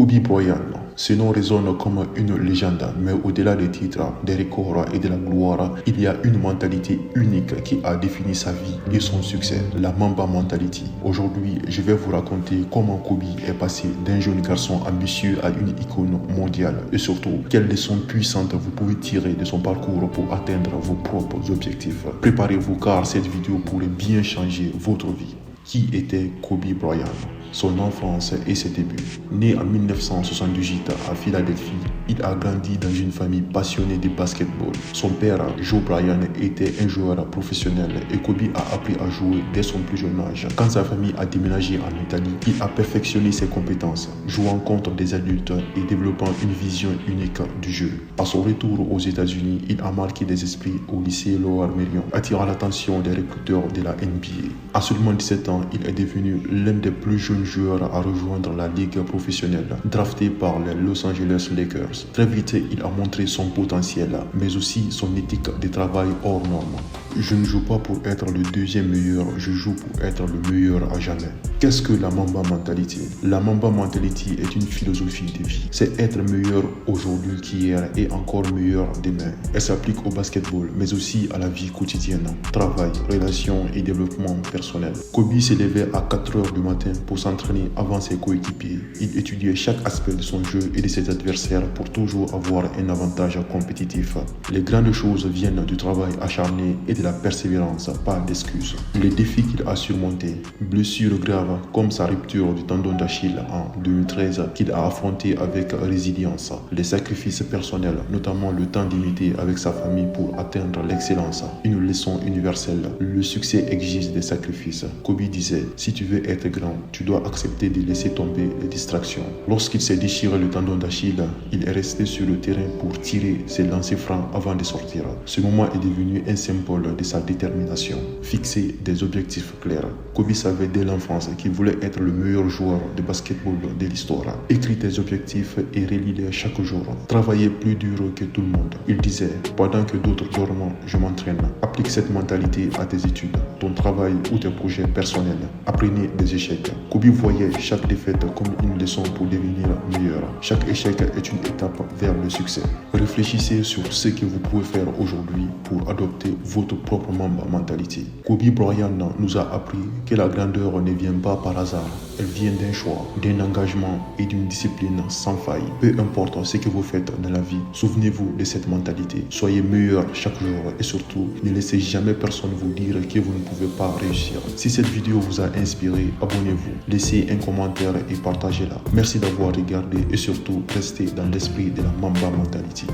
Kobe Bryant, ce nom résonne comme une légende, mais au-delà des titres, des records et de la gloire, il y a une mentalité unique qui a défini sa vie et son succès, la Mamba Mentality. Aujourd'hui, je vais vous raconter comment Kobe est passé d'un jeune garçon ambitieux à une icône mondiale et surtout, quelles leçons puissantes vous pouvez tirer de son parcours pour atteindre vos propres objectifs. Préparez-vous car cette vidéo pourrait bien changer votre vie. Qui était Kobe Bryant? Son enfance et ses débuts. Né en 1978 à Philadelphie, il a grandi dans une famille passionnée de basketball. Son père, Joe Bryant, était un joueur professionnel et Kobe a appris à jouer dès son plus jeune âge. Quand sa famille a déménagé en Italie, il a perfectionné ses compétences, jouant contre des adultes et développant une vision unique du jeu. À son retour aux États-Unis, il a marqué des esprits au lycée Lower Merion, attirant l'attention des recruteurs de la NBA. À seulement 17 ans, il est devenu l'un des plus jeunes joueur à rejoindre la ligue professionnelle, drafté par les Los Angeles Lakers. Très vite, il a montré son potentiel, mais aussi son éthique de travail hors norme. Je ne joue pas pour être le deuxième meilleur, je joue pour être le meilleur à jamais. Qu'est-ce que la Mamba Mentality? La Mamba Mentality est une philosophie de vie. C'est être meilleur aujourd'hui qu'hier et encore meilleur demain. Elle s'applique au basketball, mais aussi à la vie quotidienne, travail, relations et développement personnel. Kobe s'est levé à 4 heures du matin pour s'entraîner avant ses coéquipiers. Il étudiait chaque aspect de son jeu et de ses adversaires pour toujours avoir un avantage compétitif. Les grandes choses viennent du travail acharné et de la persévérance, pas d'excuses. Les défis qu'il a surmontés, blessures graves comme sa rupture du tendon d'Achille en 2013 qu'il a affronté avec résilience, les sacrifices personnels, notamment le temps d'imiter avec sa famille pour atteindre l'excellence, une leçon universelle. Le succès exige des sacrifices. Kobe disait, si tu veux être grand, tu dois accepter de laisser tomber les distractions. Lorsqu'il s'est déchiré le tendon d'Achille, il est resté sur le terrain pour tirer ses lancers francs avant de sortir. Ce moment est devenu un symbole de sa détermination. Fixer des objectifs clairs. Kobe savait dès l'enfance qu'il voulait être le meilleur joueur de basketball de l'histoire. Écris tes objectifs et relis-les chaque jour. Travailler plus dur que tout le monde. Il disait, pendant que d'autres dorment, je m'entraîne. Applique cette mentalité à tes études, ton travail ou tes projets personnels. Apprenez des échecs. Kobe voyait chaque défaite comme une leçon pour devenir meilleur. Chaque échec est une étape vers le succès. Réfléchissez sur ce que vous pouvez faire aujourd'hui pour adopter votre propre Mamba Mentality. Kobe Bryant nous a appris que la grandeur ne vient pas par hasard. Elle vient d'un choix, d'un engagement et d'une discipline sans faille. Peu importe ce que vous faites dans la vie, souvenez-vous de cette mentalité. Soyez meilleur chaque jour et surtout, ne laissez jamais personne vous dire que vous ne pouvez pas réussir. Si cette vidéo vous a inspiré, abonnez-vous, laissez un commentaire et partagez-la. Merci d'avoir regardé et surtout, restez dans l'esprit de la Mamba Mentality.